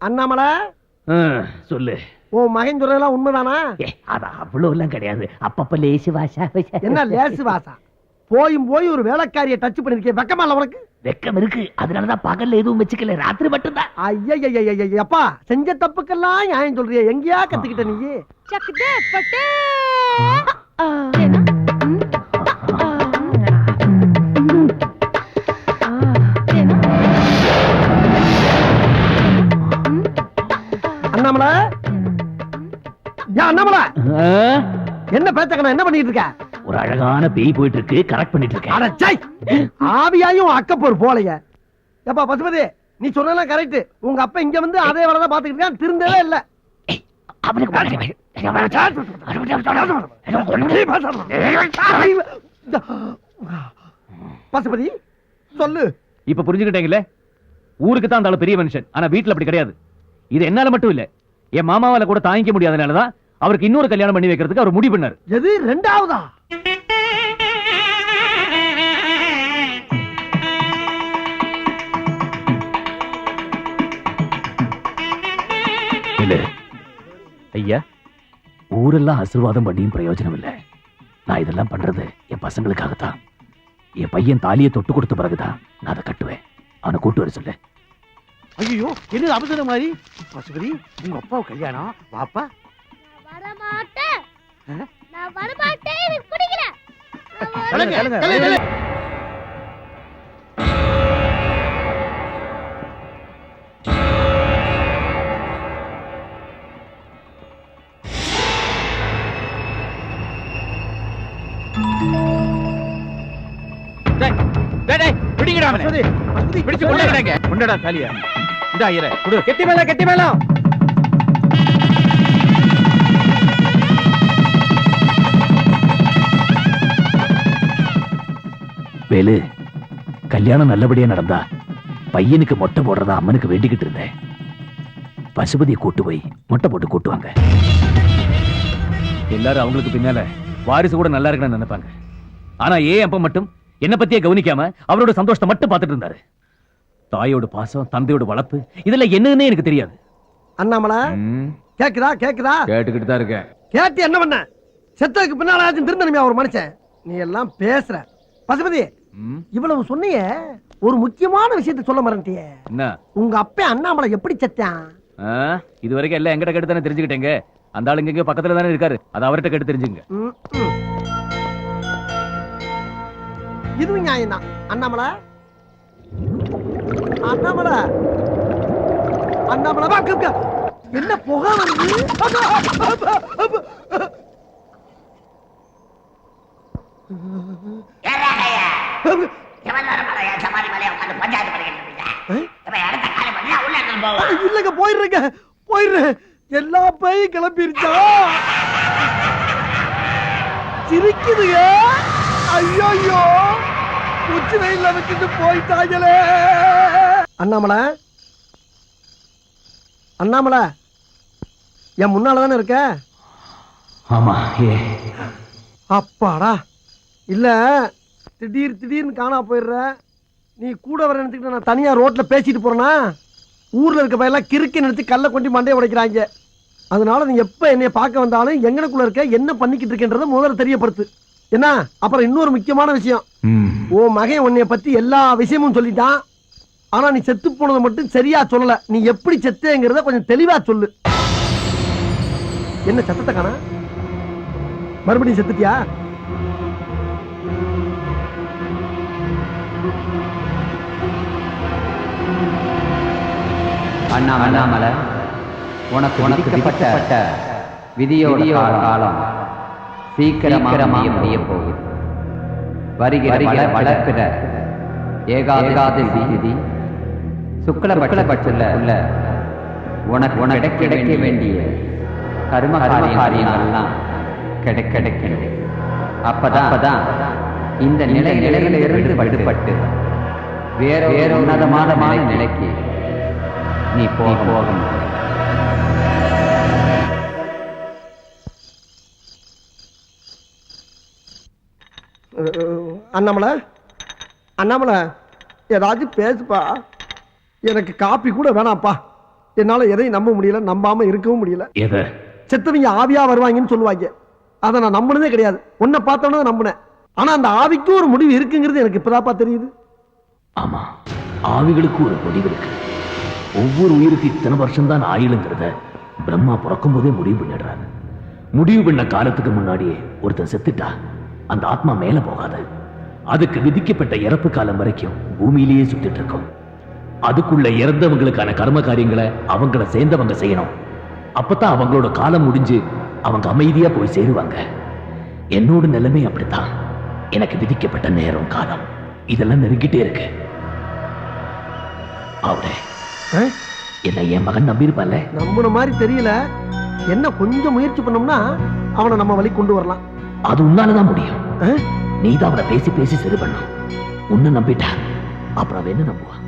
அண்ணாமலை சொல்லு. ஓ மகன் சொல்றதெல்லாம் உண்மைதானா? அது அவ்வளவு எல்லாம் கிடையாது. அப்பப்ப லேசு வாசா. என்ன லேசு வாசா? போய் ஒரு வேலைக்காரியை டச் பண்ணிருக்கேன். வெக்கமா இல்ல உனக்கு? வெக்கம் இருக்கு. அதனாலதான் பகல்ல எதுவும் வச்சுக்கல, ராத்திரி மட்டும்தான். ஐயப்பா, செஞ்ச தப்புக்கெல்லாம் நியாயம் சொல்றிய? எங்கயா கத்துக்கிட்ட நீ? அண்ணாமலை, அண்ணாமலை என்ன பேச்சக்கணும்? என்ன பண்ணிட்டு இருக்க? ஒரு அழகான பேய் போயிட்டு இருக்கு, கரெக்ட் பண்ணிட்டு இருக்கேன். ஆவியாயும் அக்கப்போர் போலைய. எப்பா பசுபதி, நீ சொன்னதெல்லாம் கரெக்ட். உங்க அப்பா இங்க வந்து அதே வேலைதான் பாத்துக்கிட்டு இருக்கான், திருந்தவே இல்ல. பசுபதி சொல்லு. இப்ப புரிஞ்சுக்கிட்டீங்களே? ஊருக்கு தான் அந்த பெரிய மனுஷன், ஆனா வீட்டுல அப்படி கிடையாது. இது என்னால மட்டும் இல்ல, என் மாமாவால கூட தாங்கிக்க முடியாதனாலதான் அவருக்கு இன்னொரு கல்யாணம் பண்ணி வைக்கிறதுக்கு அவர் முடிவு பண்ணாரு. எது ரெண்டாவதா? இல்ல ஐயா, ஊரெல்லாம் ஆசீர்வாதம் பண்ணியும் பிரயோஜனம் இல்ல. நான் இதெல்லாம் பண்றது என் பசங்களுக்காகத்தான். என் பையன் தாலியை தொட்டு கொடுத்த பிறகுதான் நான் அதை கட்டுவேன். அவனை கூட்டு வர சொல்லு. ஐயோ, என்ன அவசரம் மாதிரி? பசுபதி, உங்க அப்பாவு கல்யாணம். வாப்பா. கெட்டி மேளம். வேலு, கல்யாணம் நல்லபடியா நடந்தா பையனுக்கு மொட்டை போடுறதா அம்மனுக்கு வேண்டிக்கிட்டு இருந்தேன். பசுபதியை கூட்டு போய் மொட்டை போட்டு கூட்டுவாங்க. எல்லாரும் அவங்களுக்கு பின்னால வாரிசு கூட நல்லா இருக்குன்னு நினைப்பாங்க. ஆனா ஏன் அப்ப மட்டும் என்ன பத்தியே கவனிக்காம அவரோட சந்தோஷத்தை மட்டும் பார்த்துட்டு இருந்தாரு. தாயோட பாசம், தந்தையோட வளர்ப்பு, இதெல்லாம் என்னன்னு எனக்கு தெரியாது. அண்ணாமலை, கேக்குதா? கேட்டுக்கிட்டு தான் இருக்கேன். கேட்டு என்ன பண்ண? செத்ததுக்கு பின்னால திருந்தனுமே ஒரு மனுஷன். நீ எல்லாம் பேசுற. பசுபதி, இவ்வளவு சொன்னிய, ஒரு முக்கியமான விஷயத்தை சொல்ல மறந்துட்டியே. என்ன? உங்க அப்பா அண்ணாமலை எப்படி செத்தான்? இது வரைக்கும் எல்லாம் எங்கிட்ட கேட்டு தானே தெரிஞ்சுக்கிட்டேங்க. அந்த ஆளுங்க இங்க பக்கத்துல தானே இருக்காரு, அது அவர்கிட்ட கேட்டு தெரிஞ்சுங்க. இதுவும் நியாயம் தான். அண்ணாமலை, என்ன புகை வருது? இல்லங்க, போயிடுறேன். எல்லா பையும் கிளம்பிருச்சா? சிரிக்குதுங்க. ஐயோ, உச்சி வெயில வச்சுட்டு போயிட்டாங்களே. அண்ணாமலை, என் முன்னாலதானே இருக்க? ஆமா. அப்பாடா. இல்ல, திடீர்னு காணா போயிடுற. நீ கூட வர நினைச்சுக்கிட்ட நான் தனியா ரோட்ல பேசிட்டு போறேன்னா, ஊர்ல இருக்க பையெல்லாம் கிறுக்கி நினைச்சு கல்ல கொண்டு மண்டையை உடைக்கிறாங்க. அதனால நீ எப்ப என்னைய பார்க்க வந்தாலும் எங்கனக்குள்ள இருக்க, என்ன பண்ணிக்கிட்டு இருக்கேன்றத முதல்ல தெரியப்படுத்து. என்ன? அப்புறம் இன்னொரு முக்கியமான விஷயம், ஓ மகன் உன்னைய பத்தி எல்லா விஷயமும் சொல்லிட்டான். ஆனா நீ செத்து போனதை மட்டும் சரியா சொல்லல. நீ எப்படி செத்தேங்கிறத கொஞ்சம் தெளிவா சொல்லு. என்ன சத்தத்தை காணா? மறுபடியும் செத்துட்டியா? அண்ணாமலை, உனக்கு விதிக்கப்பட்ட விதியோட காலம் சீக்கிரமாக முடிய போகுது. வருகிற வளர்க்கிற ஏகாதசி விதி சுக்லபட்சத்துல உனக்கு கிடைக்க வேண்டிய கர்ம காரியங்கள்லாம் கிடைக்கணும். அப்பதான் இந்த நிலையிலிருந்து விடுபட்டு வேற உன்னதமான நிலைக்கு நீ போகணும். அண்ணாமலை, ஏதாச்சும் பேசுப்பா. எனக்கு காப்பி கூட வேணாப்பா. என்னால எதையும் நம்ப முடியல, நம்பாம இருக்கவும் முடியல. எதை? செத்தவங்க ஆவியா வருவாங்கன்னு சொல்லுவாங்க. அதை நான் நம்பினதே கிடையாது. உன்னை பார்த்தோன்னே நம்பினேன். ஆனா அந்த ஆவிக்கு ஒரு முடிவு இருக்குங்கிறது எனக்கு இப்பதாப்பா தெரியுது. ஆமா, ஆவிகளுக்கு ஒரு முடிவு இருக்கு. ஒவ்வொரு உயிருக்கு இத்தனை வருஷம் தான் ஆயுளுங்கிறத பிரம்மா பிறக்கும் போதே முடிவு பண்ணிடுறாரு. முடிவு பண்ண காலத்துக்கு முன்னாடியே ஒருத்தன் செத்துட்டா அந்த ஆத்மா மேல போகாது. அதுக்கு விதிக்கப்பட்ட இறப்பு காலம் வரைக்கும் பூமியிலேயே சுத்திட்டு இருக்கும். அதுக்குள்ள இறந்தவங்களுக்கான கர்ம காரியங்களை அவங்கள சேர்ந்தவங்க செய்யணும். அப்பதான் அவங்களோட காலம் முடிஞ்சு அவங்க அமைதியா போய் சேருவாங்க. என்னோட நிலைமை அப்படித்தான். எனக்கு விதிக்கப்பட்ட நேரம், காலம் இதெல்லாம் நெருங்கிட்டே இருக்கு. அவரே என்ன என் மகன் நம்பியிருப்பான்ல? நம்பின மாதிரி தெரியல. என்ன கொஞ்சம் முயற்சி பண்ணோம்னா அவனை நம்ம வழி கொண்டு வரலாம். அது உன்னாலதான் முடியும். நீதான் அவனை பேசி பேசி சரி பண்ணும். உன்னை நம்பிட்டா அப்புறம் அவன் என்ன நம்புவான்?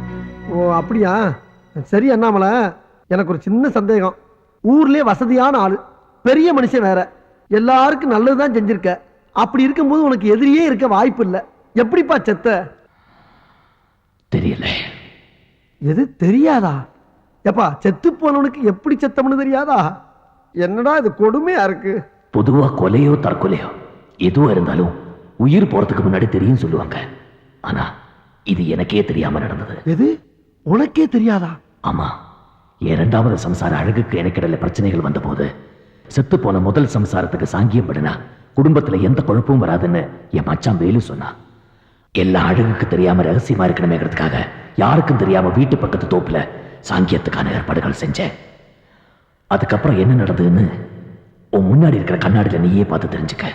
ஓ அப்படியா? சரி அண்ணாமலை, எனக்கு ஒரு சின்ன சந்தேகம். ஊர்லயே வசதியான ஆளு, பெரிய மனுஷன் வேற, எல்லாருக்கும் நல்லதுதான் செஞ்சிருக்க. அப்படி இருக்கும்போது உனக்கு எதிரியே இருக்க வாய்ப்பு இல்லை. எப்படிப்பா செத்த? தெரியல. எது தெரியாதா? எப்பா செத்து போனவனுக்கு எப்படி செத்தம்னு தெரியாதா? என்னடா இது கொடுமையா இருக்கு. பொதுவா கொலையோ தற்கொலையோ எதுவா இருந்தாலும் உயிர் போறதுக்கு முன்னாடி தெரியும் சொல்லுவாங்க. ஆனா இது எனக்கே தெரியாம நடந்தது. எது உனக்கே தெரியாதா? ஆமா, இரண்டாவது சம்சார அழகுக்கு எனக்கிடல பிரச்சனைகள் வந்த போது செத்து போன முதல் சம்சாரத்துக்கு சாங்கியம் படினா குடும்பத்துல எந்த குழப்பமும் வராதுன்னு என் மச்சான் வேலு சொன்னா. எல்லா அழகுக்கு தெரியாம ரகசியமா இருக்கணுமேங்கிறதுக்காக யாருக்கும் தெரியாம வீட்டு பக்கத்து தோப்புல சாங்கியத்துக்கான ஏற்பாடுகள் செஞ்சேன். அதுக்கப்புறம் என்ன நடந்ததுன்னு உன் முன்னாடி இருக்கிற கண்ணாடியில நீயே பார்த்து தெரிஞ்சுக்க.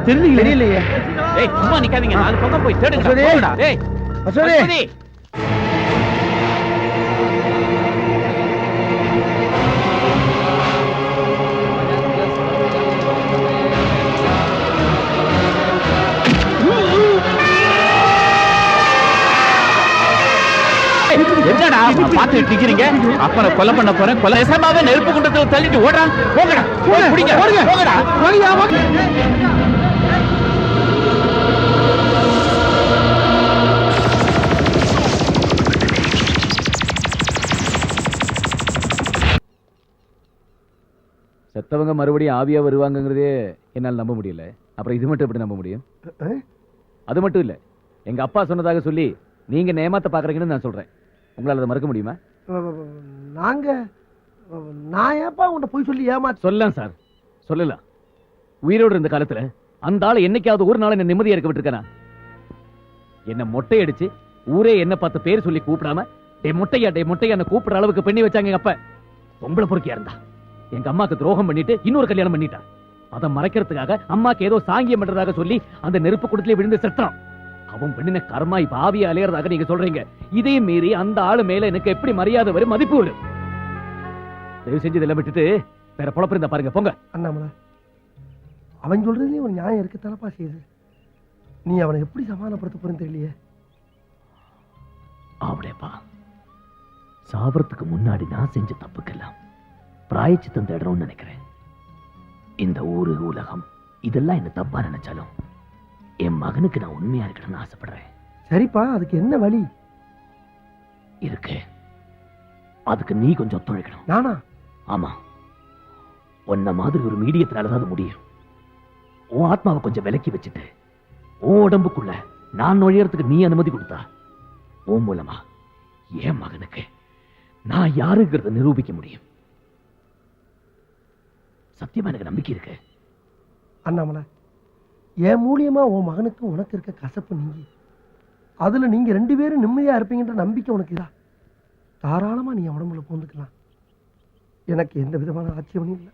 தெரியலையே. சும்மா நிக்காதீங்க, நாலு பக்கம் போய் தேடுங்க. என்னடா பாத்துட்டு நிக்கிறீங்க? அப்புறம் கொலை பண்ண போறேன். கொலை எசமாவே நெருப்பு குண்டத்துல தள்ளிட்டு ஓடுறான். போங்கடா, பிடிங்க, போங்கடா. செத்தவங்க மறுபடியும் ஆவியா வருவாங்கிறதே என்னால் நம்ப முடியல. அப்புறம் இது மட்டும் எப்படி நம்ப முடியும்? அது மட்டும் இல்ல, எங்க அப்பா சொன்னதாக சொல்லி நீங்க ஏமாத்த பாக்குறீங்கன்னு நான் சொல்றேன். உங்களால அதை மறக்க முடியுமா? நான் ஏப்பா உன்கிட்ட போய் சொல்லி ஏமாத்த சொல்லலாம் சார், சொல்லலாம். உயிரோடு இருந்த காலத்துல அந்த ஆளை என்னைக்காவது ஒரு நாள் என்ன நிம்மதியா இருக்க விட்டுருக்கனா? என்ன மொட்டை அடிச்சு ஊரே என்ன பார்த்து பேர் சொல்லி கூப்பிடாம டே மொட்டையா கூப்பிடுற அளவுக்கு பண்ணி வச்சாங்க எங்க அப்பா. பொம்பளை பொறுக்கியா இருந்தா எங்க அம்மாக்கு துரோகம் பண்ணிட்டு இன்னொரு கல்யாணம் பண்ணிட்டா. அதை மறைக்கிறதுக்காக அம்மாக்கு ஏதோ சாங்கியம் பண்றதாக சொல்லி அந்த நெருப்பு குடத்துல விழுந்து செத்தான். அவன் பண்ணின கர்மா இப்ப ஆவியா அலையறதாக நீங்க சொல்றீங்க. இதே மீறி அந்த ஆளு மேல எனக்கு எப்படி மரியாதை வரும், மதிப்பு வரும்? தயவு செஞ்சு இதெல்லாம் விட்டுட்டு வேற பொழப்பு இருந்தா பாருங்க, போங்க. அண்ணாமலை, அவன் சொல்றதுலயே ஒரு நியாயம் இருக்கு தலப்பா செய்யுது. நீ அவனை எப்படி சமாதானப்படுத்த போறேன்னு தெரியலையே. அப்படியேப்பா, சாவறதுக்கு முன்னாடி நான் செஞ்ச தப்புக்கெல்லாம் பிராயச்சித்தம் தேடணும்னு நினைக்கிறேன். இந்த ஊரு உலகம் இதெல்லாம் என்ன தப்பா நினைச்சாலும் என் மகனுக்கு நான் உண்மையா இருக்கணும்னு ஆசைப்படுறேன். சரிப்பா, அதுக்கு என்ன வழி இருக்கு? அதுக்கு நீ கொஞ்சம் ஒத்துழைக்கணும். நானா? ஆமா, உன்ன மாதிரி ஒரு மீடியத்தினாலதான் அது முடியும். உன் ஆத்மாவை கொஞ்சம் விலக்கி வச்சுட்டு உன் உடம்புக்குள்ள நான் நுழையறதுக்கு நீ அனுமதி கொடுத்தா உன் மூலமா என் மகனுக்கு நான் யாருங்கிறத நிரூபிக்க முடியும். சத்தியமா எனக்கு நம்பிக்கை இருக்கு. அண்ணாமலை, என் மூலியமா உன் மகனுக்கு உனக்கு இருக்க கசப்பு நீங்கி அதுல நீங்க 2 பேரும் நிம்மதியா இருப்பீங்கன்ற நம்பிக்கை உனக்கு இதா. தாராளமா நீ என் உடம்புல பூந்துக்கலாம். எனக்கு எந்த விதமான ஆட்சேபனையும் இல்லை.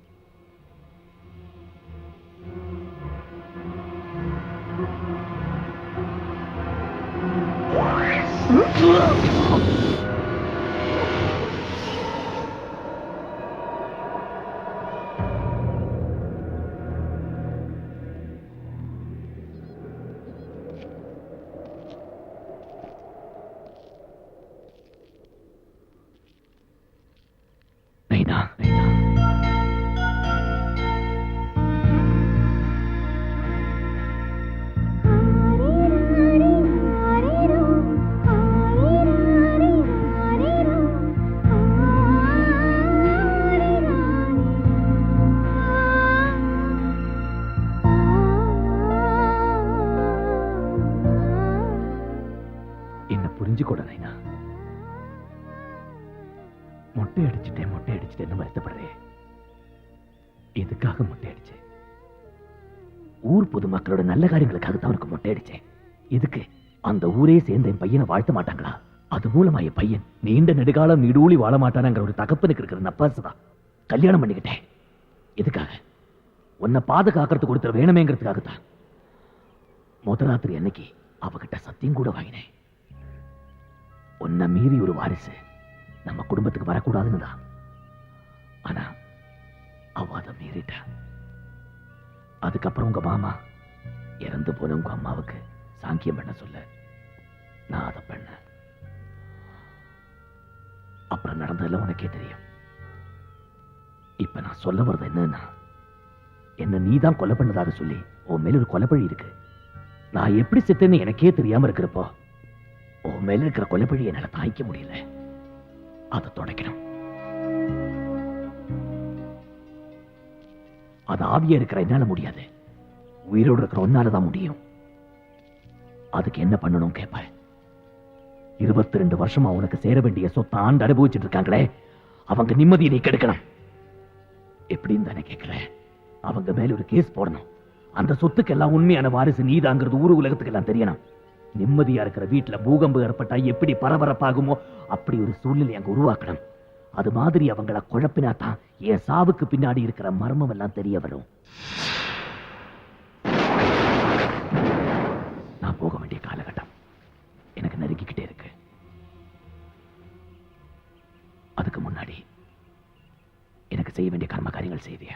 நைனா, நைனா. என்ன புரிஞ்சுக்கூட நைனா. மொட்டை அடிச்சுட்டேன்னு வருத்தப்படுறேன். எதுக்காக மொட்டை அடிச்சேன்? ஊர் பொதுமக்களோட நல்ல காரியங்களுக்காக தான் அவனுக்கு மொட்டை அடிச்சேன். இதுக்கு அந்த ஊரே சேர்ந்த என் பையனை வாழ்த்த மாட்டாங்களா? அது மூலமா என் பையன் நீண்ட நெடுகாலம் நீடூழி வாழ மாட்டானுங்கிற ஒரு தகப்பனுக்கு இருக்கிற நப்பாசுதான் கல்யாணம் பண்ணிக்கிட்டேன். எதுக்காக? உன்னை பாதுகாக்கிறதுக்கு ஒருத்தர் வேணுமேங்கிறதுக்காகத்தான். முதராத்திரி அன்னைக்கு அவகிட்ட சத்தியம் கூட வாங்கினேன். உன்னை மீறி ஒரு வாரிசு நம்ம குடும்பத்துக்கு வரக்கூடாதுன்னு தான். ஆனா அவ அதை மீறிட்டா. அதுக்கப்புறம் உங்க மாமா இறந்து போன உங்க அம்மாவுக்கு சாங்கியம் பண்ண சொல்ல நான் அதை பண்ணேன். அப்புறம் நடந்ததெல்லாம் உனக்கே தெரியும். இப்ப நான் சொல்ல வர்றது என்னன்னா, என்ன நீதான் கொலை பண்ணதாக சொல்லி உன் மேல ஒரு கொலைப்பழி இருக்கு. நான் எப்படி செத்தேன்னு எனக்கே தெரியாம இருக்கிறப்போ உன் மேல இருக்கிற கொலைப்பழி என்னால தாய்க்க முடியல. அதை தொடக்கணும். அது ஆவியா இருக்கிற என்னால முடியாது. உயிரோடு இருக்கிற ஒன்னாலதான் முடியும். அதுக்கு என்ன பண்ணணும் கேப்ப? 22 வருஷமா உனக்கு சேர வேண்டிய சொத்தை ஆண்டு அனுபவிச்சுட்டு இருக்காங்களே, அவங்க நிம்மதியை நீ கெடுக்கணும். எப்படின்னு தானே கேட்கிறேன். அவங்க மேல ஒரு கேஸ் போடணும். அந்த சொத்துக்கு எல்லாம் உண்மையான வாரிசு நீதாங்கிறது ஊரு உலகத்துக்கு எல்லாம் தெரியணும். நிம்மதியா இருக்கிற வீட்டுல பூகம்பம் ஏற்பட்டா எப்படி பரபரப்பாகுமோ அப்படி ஒரு சூழ்நிலை அங்க உருவாக்கணும். அது மாதிரி அவங்கள குழப்பினா தான் என் சாவுக்கு பின்னாடி இருக்கிற மர்மம் எல்லாம் தெரிய வரும். நான் போக வேண்டிய காலகட்டம் எனக்கு நெருங்கிக்கிட்டே இருக்கு. அதுக்கு முன்னாடி எனக்கு செய்ய வேண்டிய கர்ம காரியங்கள் செய்வியா?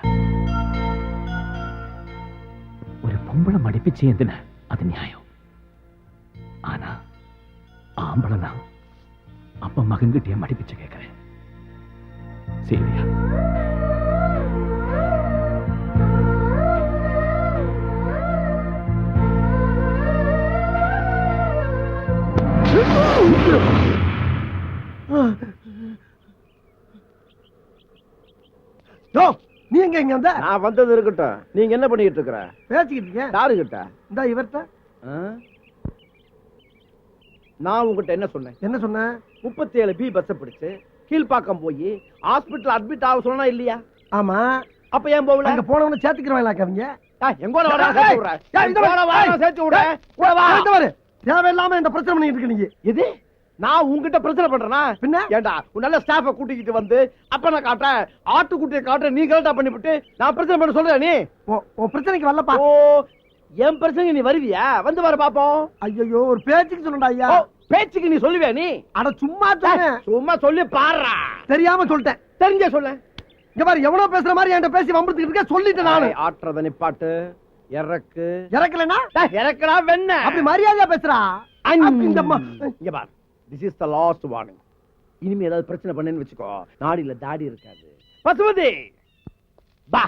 ஒரு பொம்பளை மடிப்பிச்சு எதுன அது நியாயம். ஆனா ஆம்பளை அப்ப மகன்கிட்டே மடிப்பிச்சு கேட்கிறேன். சேவியா? நீ எங்க இங்க வந்த? நான் வந்தது இருக்கட்டும். நீங்க என்ன பண்ணிட்டு இருக்கிற? பேசிக்கிட்டு இருக்கேன். யாருகிட்ட? இந்த இவர்ட்ட. நான் உங்ககிட்ட என்ன சொன்னேன்? என்ன சொன்ன? 37B பஸ் பிடிச்சு கீழ்பாக்கம் போய் ஹாஸ்பிடல் அட்மிட் ஆக சொன்னா இல்லையா? ஆமா. அப்ப ஏன் போகல? அங்க போனவன சேர்த்துக்கிறவங்களா கவிங்க? எங்கோட வர சேர்த்து விடுற? சேர்த்து விடுற? தேவையில்லாம இந்த பிரச்சனை பண்ணிட்டு இருக்க நீங்க. இது நான் உங்ககிட்ட பிரச்சனை பண்றேனா? பின்ன ஏண்டா நல்ல ஸ்டாஃப கூட்டிக்கிட்டு வந்து அப்ப நான் காட்டுறேன், ஆட்டுக்குட்டியை காட்டுறேன், நீ கரெக்டா பண்ணிவிட்டு நான் பிரச்சனை பண்ண சொல்றேன். நீ பிரச்சனைக்கு வரலப்பா. ஓ, என் பிரச்சனை நீ வருவியா? வந்து வர பாப்போம். ஐயோ, ஒரு பேச்சுக்கு சொல்லண்டா ஐயா. பேச்சுக்கு நீ சொல்லுவியா? நீ அட சும்மா சொன்னேன். சும்மா சொல்லி பாடுறா. தெரியாம சொல்லிட்டேன். தெரிஞ்ச சொல்ல. இங்க பாரு, எவ்வளவு பேசுற மாதிரி என்கிட்ட பேசி வம்புறதுக்கு இருக்க சொல்லிட்டேன் நானு. ஆற்றத நிப்பாட்டு. இறக்கு. இறக்கலனா இறக்குடா வெண்ண. அப்படி மரியாதையா பேசுறா. இங்க பாரு, this is the last warning. இனிமே ஏதாவது பிரச்சனை பண்ணேன்னு வச்சுக்கோ, நாடியில தாடி இருக்காது. பசுமதி பா.